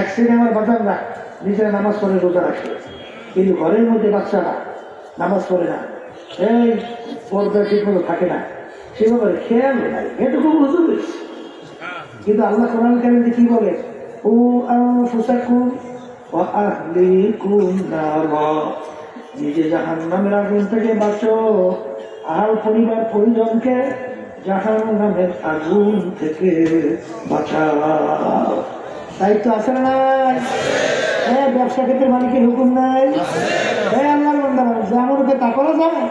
আমার বাচ্চারা নিজেরা নামাজ পড়ে রোজা রাখে, কিন্তু ঘরের মধ্যে বাচ্চারা নামাজ পড়ে না, এই পর্দা ঠিক মতো থাকে না, সেভাবে খেয়াল নাই, এটুকু বুঝতে পেরেছি। কিন্তু আল্লাহ কোরআন কারীমে কি বলে, ও আনফুসাকুম ওয়া আহলিকুম নারা, নিজে জাহান্নামের আগুন থেকে বাঁচো, আর পরিবার পরিজনকে জাহান্নামের আগুন থেকে বাঁচাও। দায়িত্ব আছে না নাই? হ্যাঁ, ব্যবসা ক্ষেত্রে মালিকের হুকুম নাই? হ্যাঁ, আল্লাহর বান্দা যেমন ওকে তা করা যায়।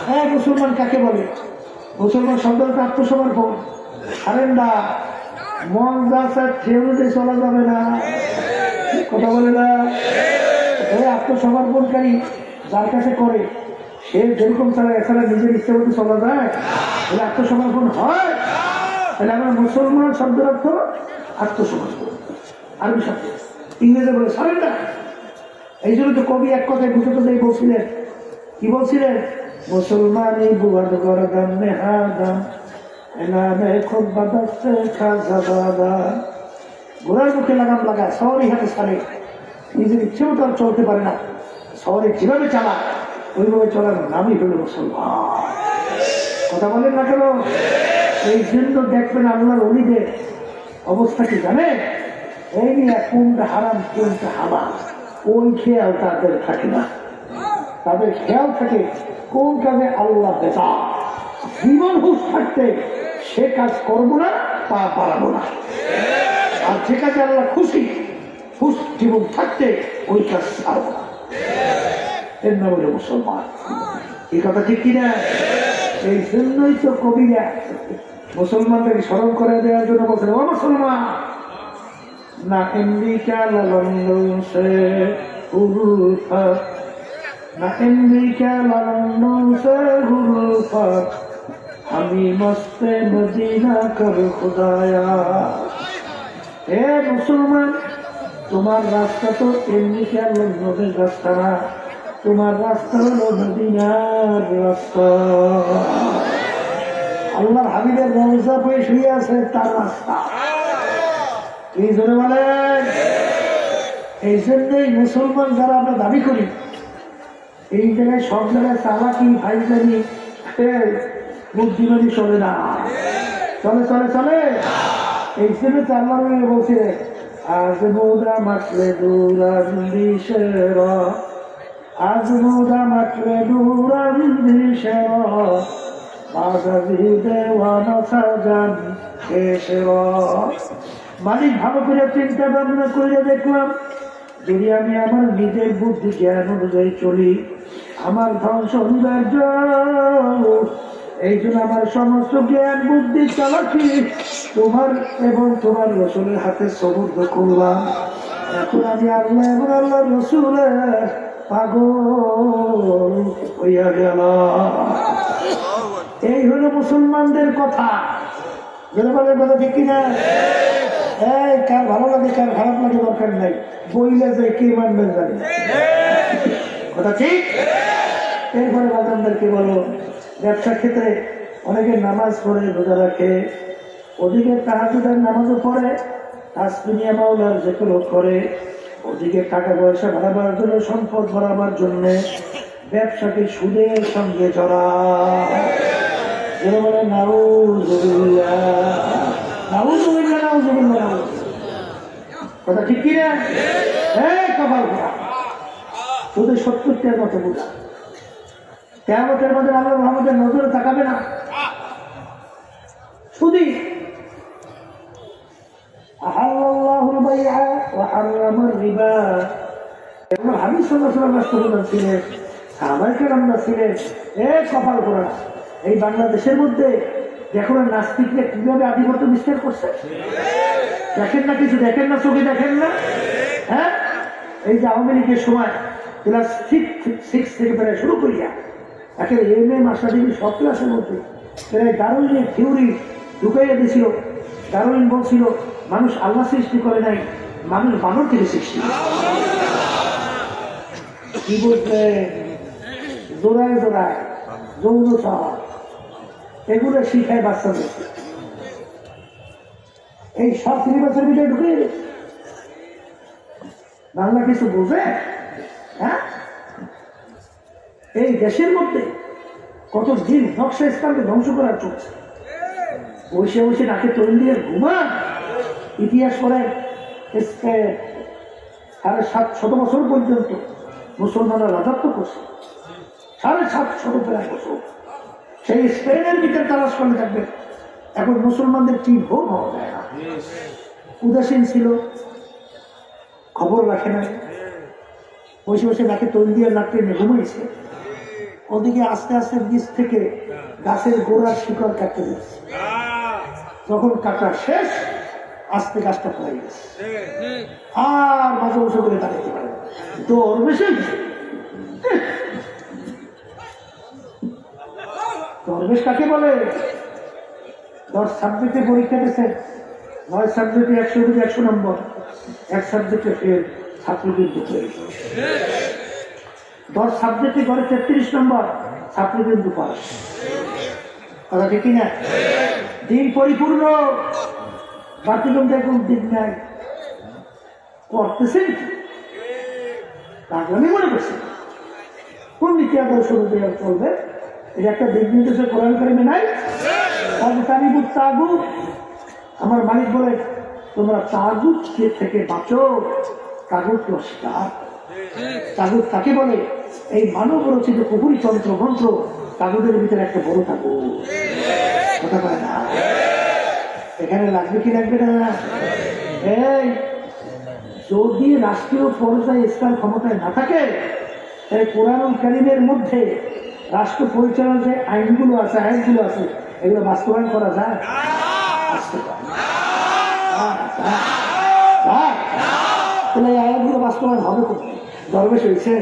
হ্যাঁ, মুসলমান কাকে বলে? মুসলমান শব্দটা আত্মসমর্পণ, সারেন্ডার, মন যা চায় সে অনুযায়ী চলা যাবে না, কথা বলে না। এই আত্মসমর্পণকারী যার কাছে করে সে যেরকম ছাড়া এছাড়া নিজের ইচ্ছে মতো চলা যায়, তাহলে আত্মসমর্পণ হয়। তাহলে আমরা মুসলমান শব্দের অর্থ আত্মসমর্পণ, আরবি শব্দ, ইংরেজি বলে সারেন্ডার। এই জন্য তো কবি এক কথায় বুঝতে তো বলছিলেন, কি বলছিলেন, মুসলমানি বুয়াদ গরদান নেহাদান এনামে খুব বাদাচ্ছে খাজাবাদা। ঘোড়ার মুখে লাগাম লাগায়, শহরে হাতে ছাড়ে, নিজের ইচ্ছে মতো আর চলতে পারে না, শহরে যেভাবে চালায় ওইভাবে চলার নামই হলো মুসলমান। কথা বলেন না কেন? এই জন্য দেখবেন আল্লাহর ওলিদের অবস্থা কি জানে, এই নিয়ে কোনটা হারাম কোনটা হালাল ওই খেয়াল তাদের থাকে না। তাদের খেয়াল থাকে কোন কাজে আল্লাহ বেতা, জীবন হুশ থাকতে সে কাজ করবো না, পা পারাবো না, আর যে কাজে আল্লাহ খুশি হুশ জীবন থাকতে ওই কাজ ছাড়বো না। এর নাম হলো মুসলমান। এই কথা ঠিক কিনা? এই জন্যই তো কবিরা মুসলমানদের স্মরণ করে দেওয়ার জন্য বলছেন, ও মুসলমান, না আমেরিকা লন্ডন সে উলফাত, না আমেরিকা লন্ডন সে উলফাত, আমি মস্তে মদিনা কর খুদায়া। হে মুসলমান, তোমার রাস্তা তো আমেরিকা লন্ডনের রাস্তা না, তোমার রাস্তা হলো মদিনার রাস্তা। আল্লাহর হাবিবের রওজা পেয়ে শুয়ে আছে তার রাস্তা। এই জন্য বলেন, এই জন্যই মুসলমান যারা আমরা দাবি করি, এই জায়গায় সব জায়গায় চালাকি ভাইজানি বুদ্ধিমানি চলে না, চলে চলে চলে। এই জন্য আল্লাহ বলছে, আজ মুদা মাতলে দূরান্দিশের, আজ মুদা মাতলে দূরান্দিশের, মালিক ভালো করে চিন্তা ভাবনা করে দেখলাম, যদি আমি আমার নিজের বুদ্ধি জ্ঞান অনুযায়ী চলি, আমার ধ্বংস অনিবার্য। এই জন্য আমার সমস্ত জ্ঞান বুদ্ধি চালাচ্ছি তোমার এবং তোমার রসুলের হাতে সমুদ্র করলাম। এখন আমি আল্লাহ এবং আল্লাহ রসুলের পাগল হইয়া গেলাম। এই হলো মুসলমানদের কথা। জনগণের কথা ঠিক কিনা? এই কার ভালো লাগে কার খারাপ লাগে দরকার নাই, বইলে যে কে মানবেন জানি কথা ঠিক। এরপরে বাজানদেরকে বলো, ব্যবসার ক্ষেত্রে অনেকে নামাজ পড়ে রোজা রাখে, ওদিকে তাহাজ্জুদের নামাজও পড়ে, তাসবিহিয়া মাওলার জিকিরও করে, ওদিকে টাকা পয়সা বাড়াবার জন্য, সম্পদ বাড়াবার জন্য ব্যবসাকে সুদের সঙ্গে জড়ায়। বলে নাউজুবিল্লাহ, নাউজুবিল্লাহ, নাউজুবিল্লাহ। কথা ঠিক কিনা? কপাল করা শুধু 70টার মতো বোঝা, কিয়ামতের মধ্যে আল্লাহ মুহাম্মদের নজরে তাকাবে না। শুধু আহাল্লাহুল বাইআ ওয়া হারামার রিবা। এগুলো হাদিস সাল্লাল্লাহু আলাইহি ওয়াসাল্লাম ছিলেন, সাহাবায়ে কেরামরা ছিলেন। কপাল করা এই বাংলাদেশের মধ্যে দেখো না, নাস্তিকরা কিভাবে আধিপত্য বিস্তার করছে, দেখেন না? কিছু দেখেন না? চোখে দেখেন না? হ্যাঁ, এই যে আওয়ামী লীগের সময় ক্লাস 6 থেকে প্রায় শুরু করিয়া একেবারে MA মাস্টার ডিগ্রি সব ক্লাসের মধ্যে প্রায় ডারউইনের থিওরি ঢুকাইয়া দিয়েছিল। ডারউইন বলছিল মানুষ আল্লাহ সৃষ্টি করে নাই, মানুষ বানর থেকে সৃষ্টি। কি বলছে? জোড়ায় জোড়ায় যৌনতা এগুলো শিখায় বাচ্চাদের। এই সব সিলেবাসের ভিতরে ঢুকে বাংলা কিছু বোঝে? হ্যাঁ, এই দেশের মধ্যে কত দিন নকশা ইসলামকে ধ্বংস করার চলছে। বসে বসে নাকে তরুণ দিয়ে ঘুমান। ইতিহাস পড়ে 750 বছর পর্যন্ত মুসলমানরা রাজত্ব করছে, 750 বছর। সেই স্পেনের ভিতরে তালাশ করলে থাকবে এখন মুসলমানদের কি ভোগ হওয়া যায় না। উদাসীন ছিল, খবর রাখে না, বসে বসে নাকে তৈরি দিয়ে নাকতে ঘুমিয়েছে। ওদিকে আস্তে আস্তে নিচ থেকে গাছের গোড়ার শিকড় কাটতে দিচ্ছে। যখন কাটা শেষ, আস্তে গাছটা পড়ে গেছে, আর মাঝে বসে করে দাঁড়াতে পারে দরবেশের দরবেশ কাকে বলে? 10 সাবজেক্টে পরীক্ষা দিয়েছে, 9 সাবজেক্টে 100 নম্বর, 1 সাবজেক্টে ফেল, ছাত্র কিন্তু ফেল। 10 সাবজেক্টে ঘরে 33 নম্বর, ছাত্র কিন্তু পাস। কথা ঠিক না? দিন পরিপূর্ণ, বাকি লোকটা কোন দিন নাই করতেছেন, তাহলে মনে করছে কোন নীতি আদর্শ চলবে? এটা একটা দিন নির্দেশে কোরআন কারিমে নাই? তাগুত, আমার মালিক বলে তোমরা তাগুত থেকে বাঁচো। তাগুত অস্বীকার। তাগুত তাকে বলে এই মানব রচিত কুকুরি তন্ত্র মন্ত্র, তাগুতের ভিতরে একটা বড় তাগুত। কথা পায় না, এখানে লাগবে কি লাগবে না? এই যদি রাষ্ট্রীয় পর্যায়ে ইসলাম ক্ষমতায় না থাকে, তাই কোরআনুল কারীমের মধ্যে রাষ্ট্র পরিচালনার যে আইনগুলো আছে এগুলো বাস্তবায়ন করা যায়? তাহলে এই আইনগুলো বাস্তবায়ন হবে কোথায়? দরবেশ হয়েছে?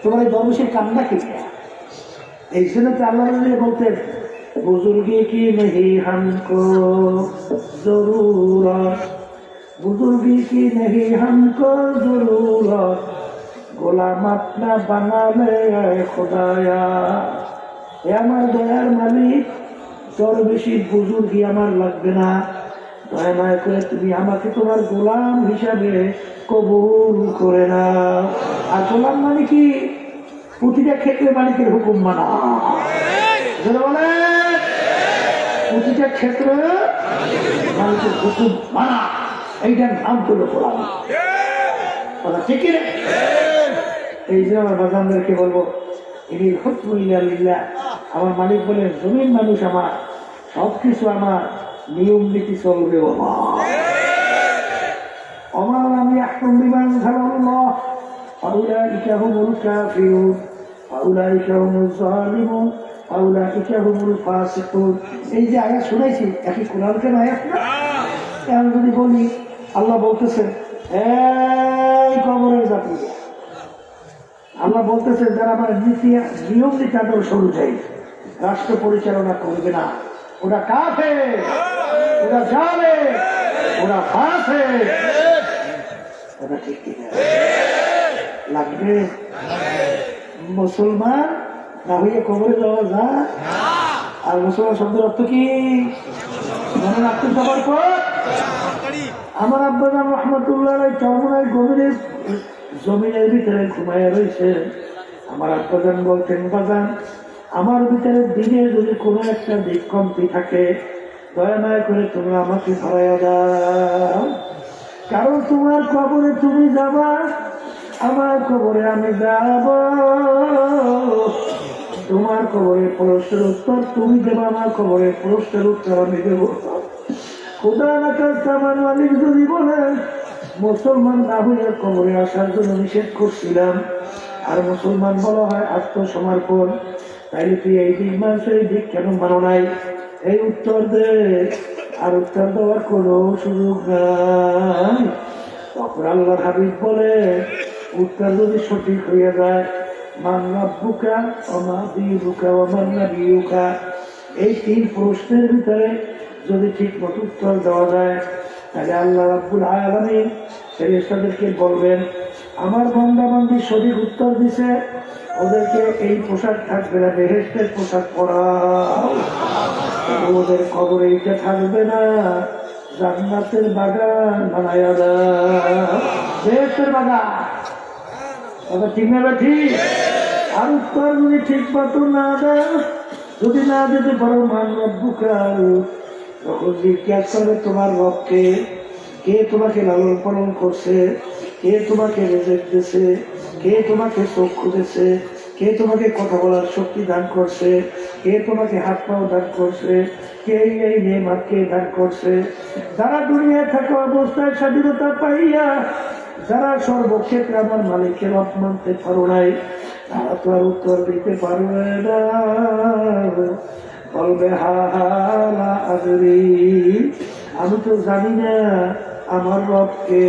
তোমার এই দরবেশের কামটা কি? এই জন্য তো আল্লাহ বলতেন, বুজুর্গি কি নেহি হামকো জরুরত, বুজুর্গি কি নেহি হামকো জরুরত, গোলাম আপনা বানালে খোদায়া। এ আমার দয়ার মালিক, তোর বেশি বুজুর্গি আমার লাগবে না, দয়া মায়া করে তুমি আমাকে তোমার গোলাম হিসাবে কবুল করে না। আর গোলাম মানে কি? প্রতিটা ক্ষেত্রে মালিকের হুকুম মানা। বলে প্রতিটা ক্ষেত্রে মালিকের হুকুম মানা, এইটার নাম হলো গোলাম। কথা ঠিক না? এই যে আমার বাজানদেরকে বলবো, ইনিল হুকমু ইল্লা লিল্লাহ। আমার মালিক বলেন জমিন মানুষ আমার, সবকিছু আমার, নিয়ম নীতি চলবে আমার। আমি আহকুম বিমা আনজালাল্লাহ ফাউলাইকা হুমুল কাফিরুন ফাউলাইকা হুমুজ জালিমুন ফাউলাইকা হুমুল ফাসিকুন। এই যে আয়াত শুনাইছি, একই কোরআনের আয়াত না? আমি যদি বলি, আল্লাহ বলতেছেন এই কবরের জাতিরা, আল্লাহ বলতেছেন যারা আমার নিয়ম নীতি আদর্শ অনুযায়ী রাষ্ট্র পরিচালনা করবে না, ওরা কাফের, ওরা জালেম, ওরা ফাসিক। ওরা ঠিক কিনা? লাগবে? মুসলমান না হইয়ে কবরে যাওয়া যায়? আর মুসলমান শব্দের অর্থ কি মনে রাখতে সবার পর? আমার আব্বাজান রহমতুল্লাহ চরমনায় গভীরের জমিনের ভিতরে ঘুমাইয়া রয়েছে। আমার আব্বাজান বলতেন, বাজান আমার ভিতরে দিনে যদি কোনো একটা দিক কমতি থাকে, দয়া মায়া করে তোমরা আমাকে ধরাইয়া দাও, কারণ তোমার কবরে তুমি যাবা, আমার কবরে আমি যাব। তোমার কবরের প্রশ্নের উত্তর তুমি দেবো, আমার কবরের প্রশ্নের উত্তর আমি দেব। খোদা না কাছে আমার মালিক যদি বলেন মুসলমান না হইয়া কবরে আসার জন্য নিষেধ করছিলাম, আর মুসলমান বলা হয় আত্মসমর্পণ, তাইলে তুই এই দিক মানছ, এই দিক কেন মানো নাই? এই উত্তর দে। আর উত্তর দেওয়ার কোনো সুযোগ নাই। তখন আল্লাহর হাবিব বলে, উত্তর যদি সঠিক হইয়া যায়, মান রাব্বুকা ওয়া মা দীনুকা ওয়া মান নাবিয়ুকা, এই 3 প্রশ্নের ভিতরে যদি ঠিক মতো উত্তর দেওয়া যায়, তাহলে আল্লাহ রাব্বুল আলামিন ফেরেশতাদেরকে বলবেন, আমার বান্দা বান্দি সঠিক উত্তর দিছে, ওদেরকে এই পোশাক থাকবে না, বেহেশতের পোশাক পরাও। ওদের কবরে এইটা থাকবে না, জান্নাতের বাগান বানায়া দাও। বেহেশতের বাগান। কথা ঠিক না ঠিক? আর উত্তর যদি ঠিক মতো না দেয়, যদি না যেতে পারো মান রব্বুকা, তখন জিজ্ঞাসা করবে তোমার রবকে, কে তোমাকে লালন পালন করছে, কে তোমাকে রেজেক দিয়েছে, কে তোমাকে চক্ষু দিয়েছে, কে তোমাকে কথা বলার শক্তি দান করছে, কে তোমাকে হাত পাও দান করছে, কে এই নেমাতকে দান করছে। যারা দুনিয়ায় থাকা অবস্থায় স্বাধীনতা পাইয়া যারা সর্বক্ষেত্রে আমার মালিকের রব মানতে পারো নাই, তারা তো আর উত্তর দিতে পারবে না। বলবে হালা আদরি, আমি তো জানি না আমার রবকে।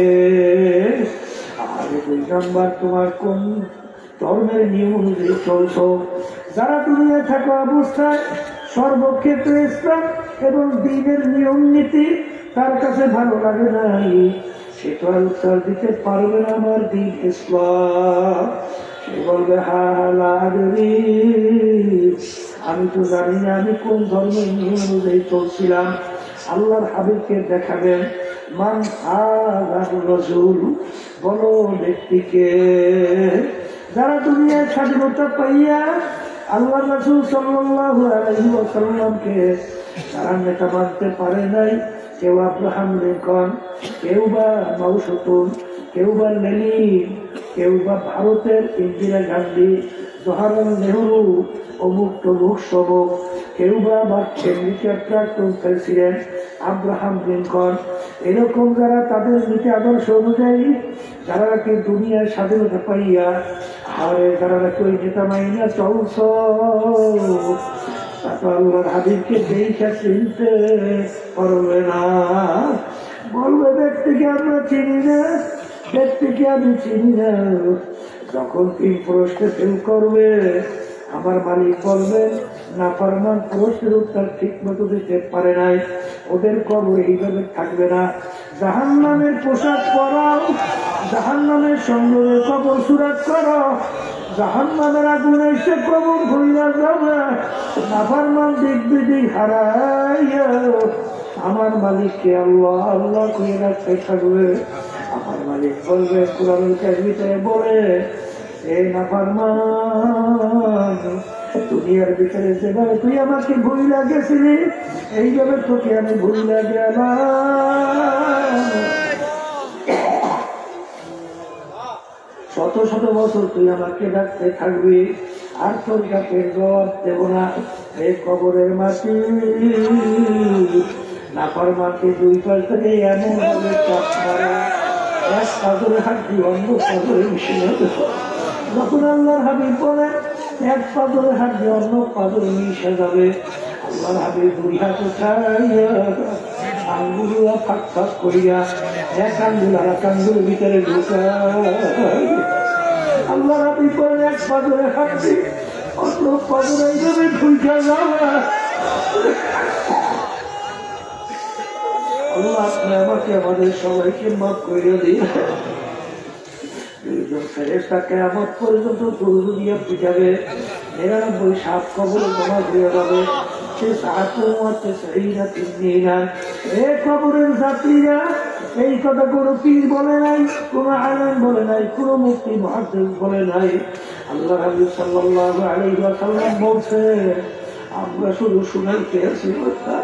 আর 2 নাম্বার, তোমার কোন ধর্মের নিয়ম অনুযায়ী চলছ। যারা দুনিয়ায় থাকা অবস্থায় সর্বক্ষেত্রে ইসলাম এবং দ্বীনের নিয়ম নীতি তার কাছে ভালো লাগে নাই, সে তো আর উত্তর দিতে পারবে না আমার দ্বীন ইসলাম। সে বলবে হালা আদরি, আমি তো জানি না আমি কোন ধর্মের নিয়ম অনুযায়ী চলছিলাম। আল্লাহর হাবিবকে দেখাবেন, মান হাযার রাসূল, বলো ব্যক্তিকে। যারা দুনিয়ায় স্বাধীনতা পাইয়া আল্লাহ রাসূল সাল্লাল্লাহু আলাইহি ওয়াসাল্লামকে তারা নেতা মানতে পারে নাই, কেউ আব্রাহাম লিঙ্কন, কেউ বা মাও সেতুং, কেউ বা লেনিন, কেউ বা ভারতের ইন্দিরা গান্ধী, জওহরলাল নেহরু, অমুক তমুক সবক, কেউ বা আমেরিকার প্রাক্তন প্রেসিডেন্ট আব্রাহাম লিঙ্কন। এরকম যারা তাদের নীতি আদর্শ অনুযায়ী যারা নাকি দুনিয়ার স্বাধীনতা পাইয়া আর যারা নাকি ওই নেতা মাইনা চলছ, আল্লাহর হাবিবকে দেখে চিনতে পারবে না। বলবে ব্যক্তিকে আমরা চিনি না, ব্যক্তিকে আমি চিনি না। যখন 3 প্রশ্নে ফেল করবে, আমার মালিক বলবে নাফরমান প্রশ্নের উত্তর ঠিক মতো দিতে পারে নাই, ওদের কবর এইভাবে থাকবে না। জাহান্নামের পোশাক পরাও, জাহান্নামের সঙ্গে কবর সুরাত করো, জাহান্নামের আগুনে এসে কবর ভইরা যাবে। নাফরমান দিক বিদিক হারাইয়া আমার মালিককে আল্লাহ আল্লাহ করে রাখতে থাকবে। আমার মালিক বলবে, কুরআনুল কারীমে বলে, এই নাফরমান, দুনিয়ার ভিতরে যেভাবে তুই আমাকে ভুইলা গেছিলি, এইভাবে তোকে আমি ভুইলা গেলাম। শত শত বছর তুই আমাকে ডাকতে থাকবি, আর তোর কাছে জবাব দেব না। এই কবরের মাটি নাফরমানকে 2 পাশ থেকে এমন ভাবে চাপ মারে, এক পাথরে হাঁটি অন্য পাথরে মিশে যাবে। যখন আল্লাহর হাবিব বলে এক পাথরে হাঁটি অন্য পাথরে মিশে যাবে, আল্লাহর হাবিব 2 হাত উঠাইয়া আঙ্গুলা ফাঁক ফাঁক করিয়া এক আঙ্গুল আর এক আঙ্গুলের ভিতরে ঢুকায়। আল্লাহর হাবিব বলে এক পাথরে হাঁটি অন্য পাথরে এইভাবে ঢুকে যাবে। আল্লাহ আপনি আমাকে আমাদের সবাইকে মাফ করে দিন। 2 জন ফেরেশতা কিয়ামত পর্যন্ত দুরূদ দিয়ে পিটাবে, 99 সাত কবরে জমা হয়ে যাবে। সে সাহায্য সেইরা 3 দিনা। এ কবরের যাত্রীরা, এই কথা কোনো পীর বলে নাই, কোনো আলেম বলে নাই, কোনো মুফতি মুহাদ্দিস বলে নাই। আল্লাহ হাবিব সাল্লাল্লাহু আলাইহি ওয়াসাল্লাম বলছে, আমরা শুধু শুনাইতে আছি কথা।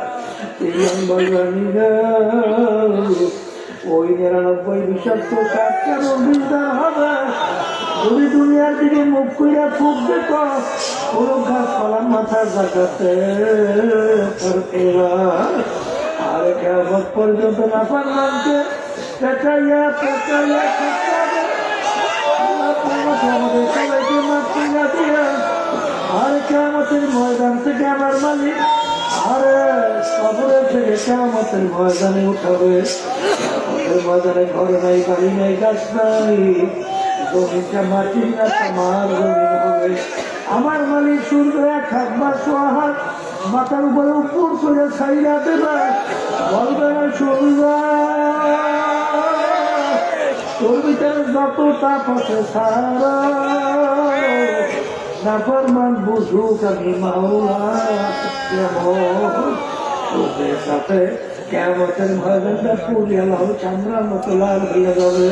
ওই 99 বিষাক্ত সাপ কেমন বিস্তার হবে, যদি দুনিয়ার দিকে মুখ কইরা ফুক দিত, কোনো গাছপালার মাথার জায়গাতে আর কিয়ামত পর্যন্ত নাফরমানকে পেটাইয়া পেটাইয়া আমাদের সবাইকে মাফ কইরা দিয়া আর কিয়ামতের ময়দান থেকে আমার মালিক আরে কবরের থেকে কিয়ামতের ময়দানে উঠাবে। ময়দানে ঘর নাই, বাড়ি নাই, গাছ নাই, জমিটা মাটি না তোমার জমিন হবে। আমার মালিক সূর্য 1 হাত বা 100 হাত মাথার উপরে উপর করে ছাইরা দেবে, বলবে না সূর্য তোর ভিতরে যত তাপ আছে সারা নাফরমান বুঝুক আমি মাওলা সূর্যের সাথে কিয়ামতের ময়দানটা পুড়িয়ে লাল চামড়ার মতো লাল হয়ে যাবে।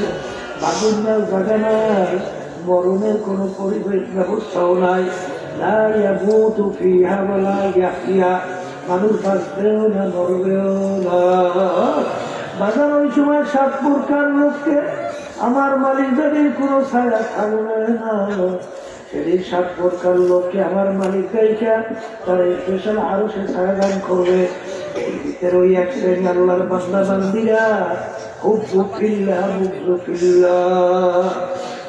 বাগুন নাই, জায়গা নাই, মরণের কোনো পরিবেশ ব্যবস্থাও নাই। লা ইয়ামুতু ফিহা ওয়া লা ইয়াহইয়া, মানুষ বাঁচবেও না মরবেও না। বাজার ওই সময় 7 প্রকার লোককে আমার মালিক যদি কোনো ছায়া থাকবে না, সেদিন 7 প্রকার লোককে আমার মালিক গাইকা তার স্পেশাল আরো সে ছায়া দান করবে। এর ভিতরে ওই এক শ্রেণী আল্লাহর বান্দা বান্দিরা হুব্বু ফিল্লাহ মুগ্ধু ফিল্লাহ,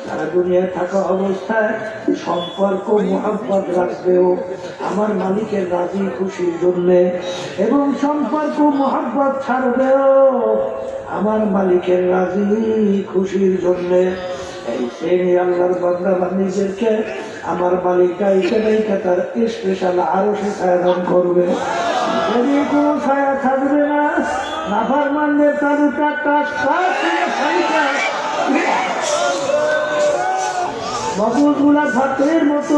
তারা দুনিয়ায় থাকা অবস্থায় সম্পর্ক মোহাব্বত রাখবেও আমার মালিকের রাজি খুশির জন্যে, এবং সম্পর্ক মোহাব্বত ছাড়বেও আমার মালিকের রাজি খুশির জন্যে। এই শ্রেণী আল্লাহর বান্দা বান্দিদেরকে আমার মালিক গাইতে গাইতে তার স্পেশাল আরো সে ছায়া দান করবে। যদি কোনো ছায়া থাকবে না, নাফরমানদের তালুকা মগজগুলা ভাতের মতো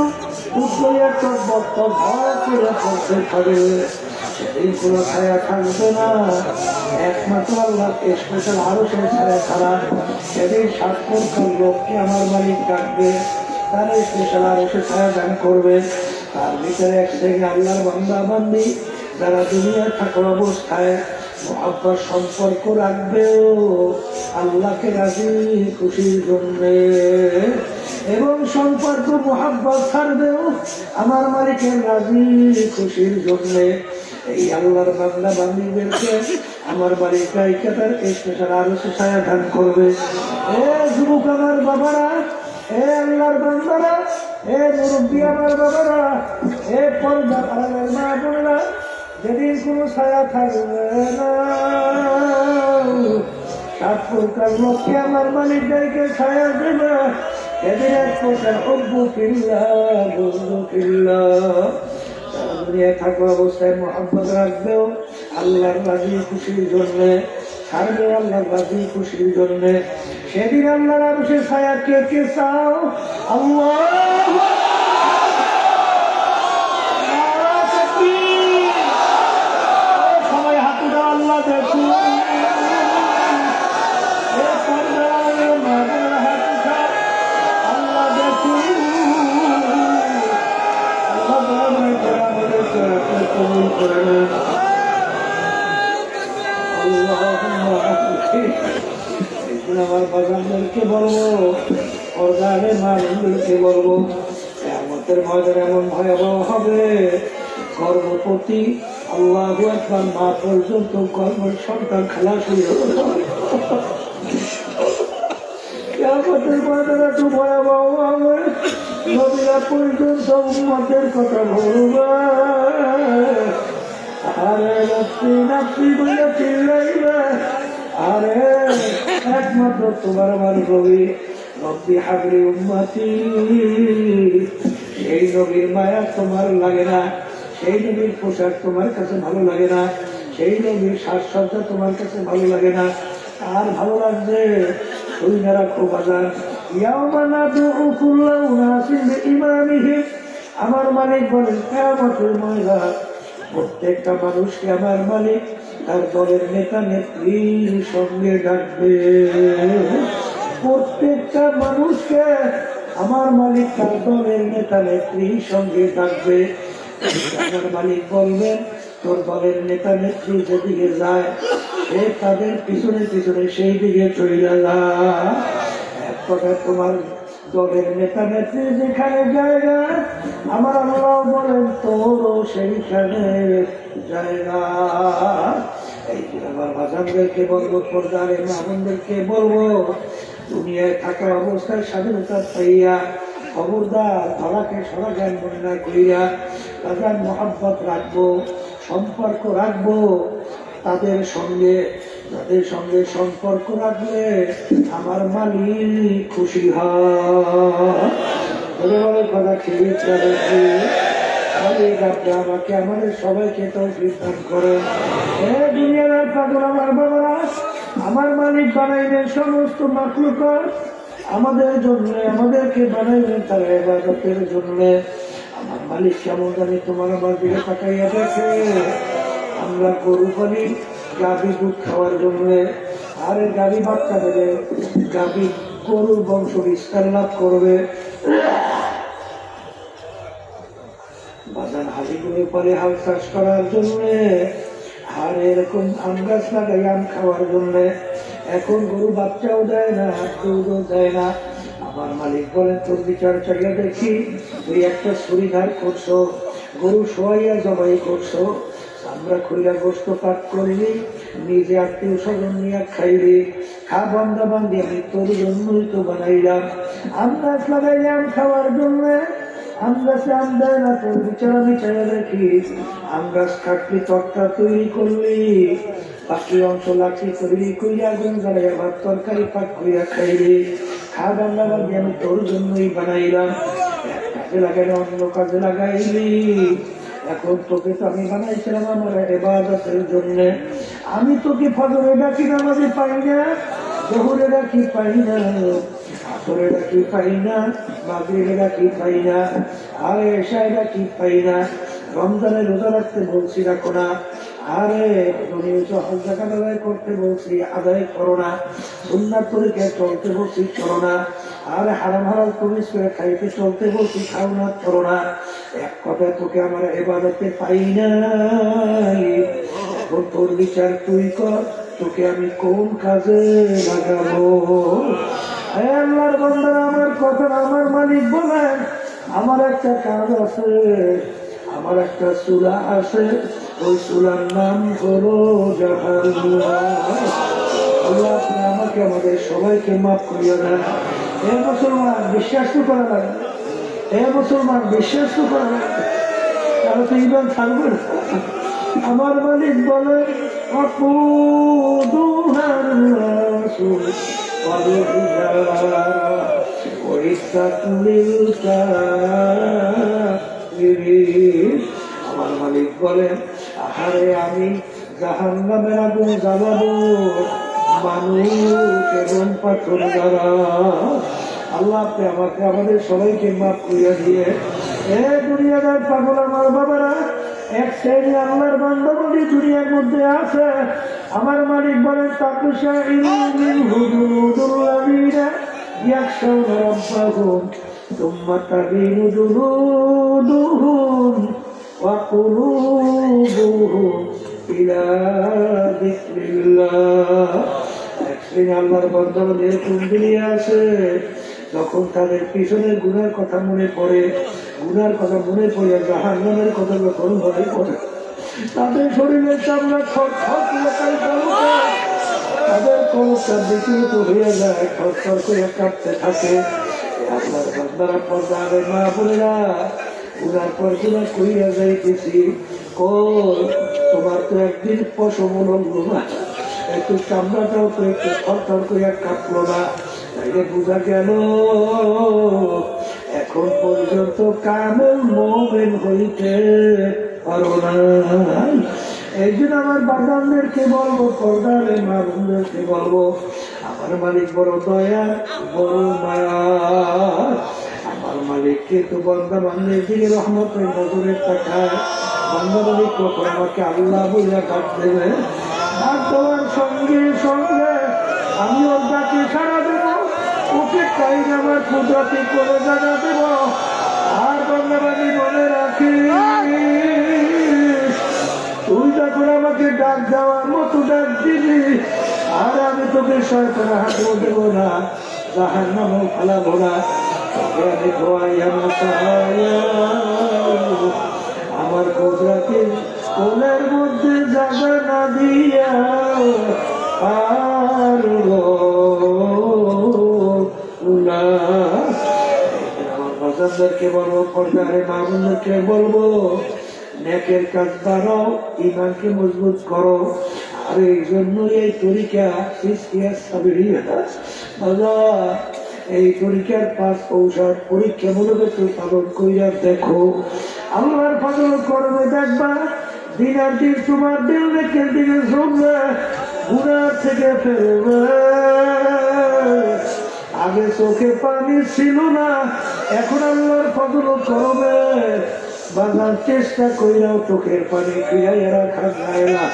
একটা বক্তব্য ভর করে পড়তে থাকবে। সেদিন কোনো ছায়া থাকবে না, একমাত্র আল্লাহ স্পেশাল আরো সে ছায়া ছাড়া। সেদিন 7 প্রকার লোককে আমার মালিক ডাকবে, তারা স্পেশাল আরো সে ছায়া দান করবে। তার ভিতরে এক শ্রেণী আল্লাহর বান্দা বান্দি যারা দুনিয়ায় থাকা অবস্থায় মহাব্বত সম্পর্ক রাখবেও আল্লাহকে রাজি খুশির জন্যে, এবং সম্পর্ক মহাব্বত ছাড়বেও আমার মালিকের রাজি খুশির জন্যে। এই আল্লাহর বান্দা বান্দিদেরকে আমার মালিক গাইকে তার স্পেশাল আরো সে ছায়া দান করবে। এ যুবক আমার বাবারা, এ আল্লাহর বান্দারা, এ মুরব্বী আমার বাবারা, এ পর্দার আড়ালের মা বোনেরা, যেদিন কোনো ছায়া থাকবে না, 7 প্রকার লোককে আমার মালিক গাইকে ছায়া দেবে। এদের এক প্রকার হুব্বু ফিল্লাহ বুগদু ফিল্লাহ, তারা দুনিয়ায় থাকা অবস্থায় মোহাব্বত রাখবেও আল্লাহর রাজি খুশির জন্যে, ছাড়বে আল্লাহর রাজি খুশির জন্যে। সেদিন আল্লাহর আরশে ছায়া কে কে চাও? আল্লাহ সবাই হাতুটা আল্লাহ দেখুন, আল্লাহ দেখুন, কবুল করে নেন। আমার বাজানদেরকে বলবো, পর্দারে মানদেরকে বলবো, আমাদের ময়দান এমন ভয়াবহ হবে, গর্ভবতী আল্লাহু আকবার মা পর্যন্ত গর্ভের সন্তান খালাস হয়ে যাবে। আমাদের ময়দান এত ভয়াবহ হবে, নবীরা পর্যন্ত উম্মতের কথা বলবে। আরে নাফসি নাফসি বলে চিল্লাইবে, আরে একমাত্র তোমার আমার নবী রব্বি হাবলি উম্মতি, সেই নবীর মায়া তোমার লাগে না, সেই নবীর পোশাক তোমার কাছে ভালো লাগে না, সেই নবীর সাজসজ্জা তোমার কাছে ভালো লাগে না। আর ভালো লাগছে ওই যারা খুব বাজার আমার মালিক বলেন কিয়ামতের ময়দান প্রত্যেকটা মানুষকে আমার মালিক তার দলের নেতা নেত্রীর সঙ্গে ডাকবে। প্রত্যেকটা মানুষকে আমার মালিক তার দলের নেতা নেত্রীর সঙ্গে ডাকবে। আমার মালিক বলবেন তোর দলের নেতা নেত্রী যেদিকে যায় সে তাদের পিছনে পিছনে সেই দিকে চলে যায়। এক কথা তোমার দলের নেতা নেত্রী যেখানে জায়গা আমার আল্লাহ বলেন তোরও সেইখানে জায়গা। এই যে আমার বাজানদেরকে বলবো, পর্দারে মামুনদেরকে বলবো, দুনিয়ায় থাকা অবস্থায় স্বাধীনতা পাইয়া খবরদার ধরাকে সরা জ্ঞান মনে না করিয়া তাদের মহাব্বত রাখবো, সম্পর্ক রাখবো তাদের সঙ্গে। তাদের সঙ্গে সম্পর্ক রাখলে আমার মালিক খুশি হয়। কথা ঠিক আছে, মালিক আপনি আমাকে আমাদের সবাইকে তৌফিক দান করেন। দুনিয়ার পাগল আমার বাবারা, আমার মালিক বানাইলেন সমস্ত মাখলুকাত আমাদের জন্য, আমাদেরকে বানাইলেন তার ইবাদতের জন্য। আমার মালিক কেমন জানি তোমার আমার দিকে তাকাইয়া দেখে, আমরা গরু পালি গাভী দুধ খাওয়ার জন্য, আরে গাভী বাচ্চা দেবে, গাভী গরুর বংশ বিস্তার লাভ করবে। বাজার হাজিগুলো পরে হাল চাষ করার জন্য, আর এরকম আম গাছ লাগাই আম খাওয়ার জন্য। এখন গরু বাচ্চাও দেয় না, দুধও দেয় না। আমার মালিক বলেন, তোর বিচার চাইয়া দেখি তুই একটা ছুরি ধার করছো, গরু শোয়াইয়া জবাই করছো, আমরা খুইলা গোস্ত পাক করলি, নিজে আত্মীয় স্বজন নিয়ে খাইলি, খা বান্দা বান্দি আমি তোর জন্যই তো বানাইলাম। আম গাছ লাগাইলাম খাওয়ার জন্য, আম গাছে আম দেয় না, তোর বিচার আমি চাইয়া দেখি। আম গাছ কাটলি, তরটা তৈরি করলি, বাকি অংশ লাঠি তৈরি করিয়া আগুন জ্বালাইয়া ভাত তরকারি পাক করিয়া খাইলি, খা বান্দা বান্দি আমি তোর জন্যই বানাইলাম। এক কাজে লাগাই না, অন্য কাজে লাগাইলি। এখন তোকে তো আমি বানাইছিলাম আমার ইবাদতের জন্য। আমি তোকে ফজরে ডাকি নামাজে পাই না, জোহরে ডাকি পাই না, আসরে ডাকি পাই না, মাগরিবে ডাকি পাই না, আর এশায় ডাকি পাই না। রমজানে রোজা রাখতে বলছি রাখো না, আরে হজ যাকাত আদায় করতে বলছি আদায় করো না, সুন্নাত তরিকায় চলতে বলছি চলো না, আর হারাম হালাল তমিজ করে খাইতে চলতে বলছি খাও না, চলো না। এক কথায় তোকে আমার ইবাদতে পাই নাই। এখন তোর বিচার তুই কর, তোকে আমি কোন কাজে লাগাবো? আল্লাহর বান্দারা, আমার কথা আমার মালিক বলেন, আমার একটা কাজ আছে, আমার একটা চুলা আছে, ওই চুলার নাম হলো জাহান্নাম। আল্লাহ আপনি আমাকে আমাদের সবাইকে মাফ করিয়া দেন। এ মুসলমান বিশ্বাস তো করা লাগে, এ মুসলমান বিশ্বাস তো করা লাগে, তাহলে তো ইমান থাকবে না। আমার মালিক বলে, আমার মালিক বলেন, আহারে আমি জাহান্নামের আগুন জ্বালাবো মানুষ এবং পাথর দ্বারা। আল্লাহ আপনি আমাকে আমাদের সবাইকে মাফ করিয়া দিয়ে, এ দুনিয়াদার পাগল আমার বাবারা, এক শ্রেণী আল্লাহর বান্দা বলি দুনিয়ার মধ্যে আছে। আমার মালিক বলেন, তাকুশা ইলমিন হুদুদুল্লাযীনা ইয়াখশাউনা রাব্বাহুম সুম্মা তালিনু জুলুদুহুম ওয়া কুলুবুহুম ইলা যিকরিল্লাহ। এক শ্রেণী আল্লাহর বান্দা বলি এরকম দুনিয়া আছে, যখন তাদের পিছনের গুনার কথা মনে পড়ে, গুনার কথা মনে পড়ে, জাহান্নামের কথা যখন মনে পড়ে, তাদের শরীরের চামড়া থরথর করে, তাদের কলকটা বিচলিত হয়ে যায়, থরথর করে কাঁপতে থাকে। আল্লাহর বান্দারা, পর্দারে মা বোনেরা, গুনার পর গুনাহ কইরা যাইতেছি, তোমার তো একদিন পশম লঙ্ঘ না, একটু চামড়াটাও তো একটু থরথর করে কাঁপলো না, তাইলে বোঝা গেল এখন পর্যন্ত কামেল মুমিন হইতে পারো না। এই জন্য আমার বাগানদেরকে বলবো, পর্দারে মা বোনদেরকে বলবো, আমার মালিক বড় দয়া, বড় মায়া। আমার মালিক কিন্তু বান্দা বান্দার দিকে রহমতের নজরে তাকায়। বান্দা মালিক কখন আমাকে আল্লাহ বইয়া ডাক দেবে, ডাক দেওয়ার সঙ্গে সঙ্গে আমি ওর ডাকে সাড়া দেব, ওকে তাই আমার কুদরতি করে জানা দেব। আর বান্দাবান্দি মনে রাখি, তুই যখন আমাকে ডাক দেওয়ার মতো ডাক দিবি, আর আমি তোকে শয়তানের হাতেও দেব না, জাহান্নামেও ফেলাবো না, তোকে আমি ধোয়াইয়া আমার কুদরতির কোলের মধ্যে জায়গা না দিয়া পারবো না। আমার বাজারদেরকে বলবো, পর্দারে মা বোনদেরকে বলবো, নেকের কাজ বাড়াও, ইমানকে মজবুত করো। আর এই জন্য এই তরিকা এই তরিকার 5 ঔষধ পরীক্ষামূলক একটু পালন করিয়া দেখো, আল্লাহর ফজল করবে, দেখবা দিন আর দিন তোমার দিল নেকের দিকে জমবে, গুনার থেকে ফেরবে। আগে চোখে পানি ছিল না, এখন আল্লাহর ফজল করবে, বাজার চেষ্টা করিয়াও চোখের পানি ফিরাইয়া রাখা যায় না।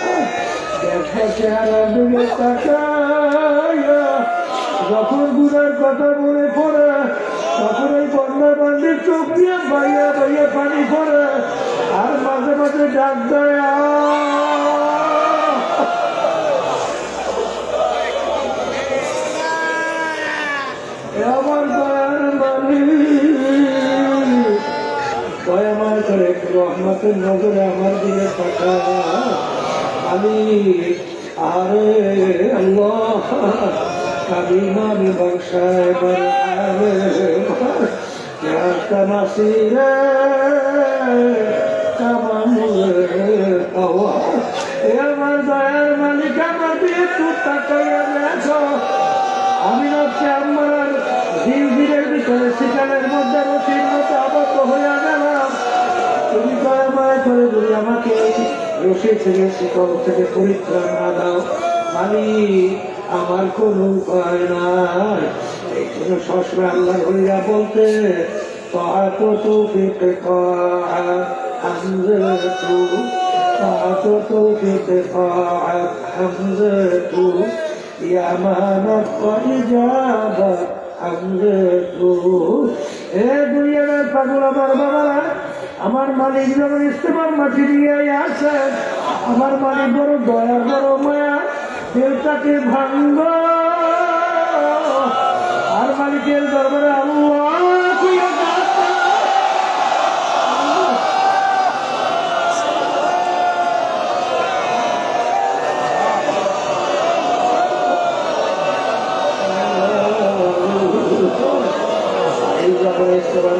দেখা চেহারা দিকে তাকাইয়া যখন গুনার কথা মনে পড়ে তখন এই বন্যা বান্দির চোখ দিয়ে বাইয়া বাইয়া পানি পড়ে আর মাঝে মাঝে ডাক দেয় আমার দয়ার মালিক দয়াময় করে একটু রহমতের নজরে আমার দিকে তাকায় মালিক আরে আল্লাহ কাবিনা বিবংশায় বরআবে ইয়া তামাসিরে কামামুরে আওয়া এ আমার দয়ার মালিক আমার দিকে একটু তাকাইয়া দেখো আমি হচ্ছে আমার জিলজিলের ভিতরে শিকারের মধ্যে রশির মতো আবদ্ধ হইয়া গেলাম তুমি দয়াময় করে যদি আমাকে রশি থেকে শিকল থেকে পরিত্রাণ না দাও মালিক আমার কোনো উপায় নাই এই জন্য সবসময় আল্লাহ হইয়া বলতে طاعة توفيق طاعة حمزة طاعة توفيق طاعة حمزة يا أمانة وإجابة حمزة এ দুনিয়ার পাগল আমার বাবারা আমার মালিক যখন ইস্তেমার মাটি নিয়ে আসেন আমার মালিক বড় দয়া বড় মায়া দেবতাকে ভাঙ্গ আর মালিকের দরবারে আল্লাহ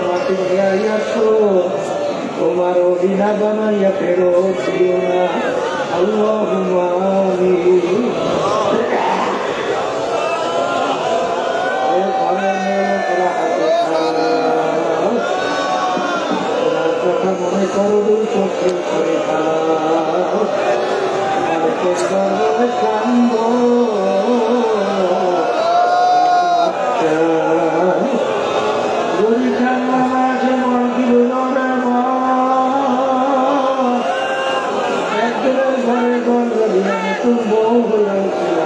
মাটি নিয়ে আসো তোমার অডিনা বানাইয়া ফেরত দিও না আল্লাহুম্মা আমিন কথা মনে করো দুই চোখে করে কান্দ যদি কান্না মাঝে মন দিল একদিনের ঘরে গন্ধ দিয়ে নতুন বউ হয়েছিল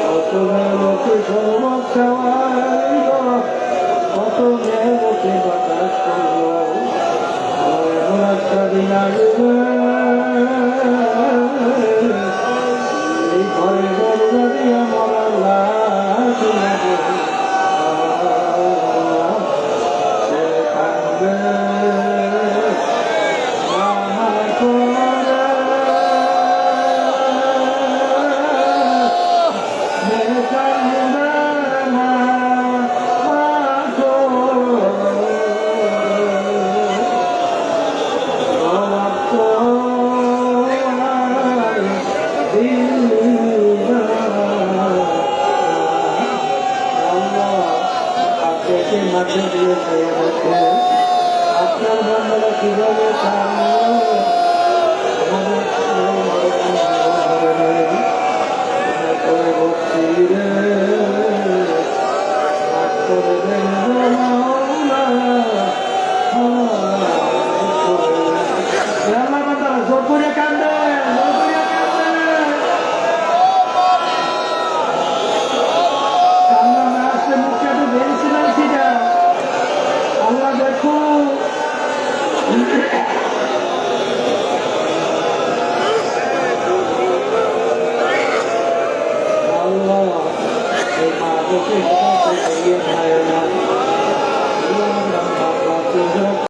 কত মেয়ে সরমত খাওয়াইল কত মেয়ে বাতাস করল এমন একটা দিন আসবে এই ঘরে দরজা দিয়ে মরার লাশ মাঠে দিয়ে খেয়ে রাখে আপনার বন্ধুরা কিভাবে করে বসছি রে জোর করে কান্দে কান্না না আসলে মুখটা তো বেরিয়েছিলাম সেটা আল্লাহ দেখো আল্লাহ এই মা বসে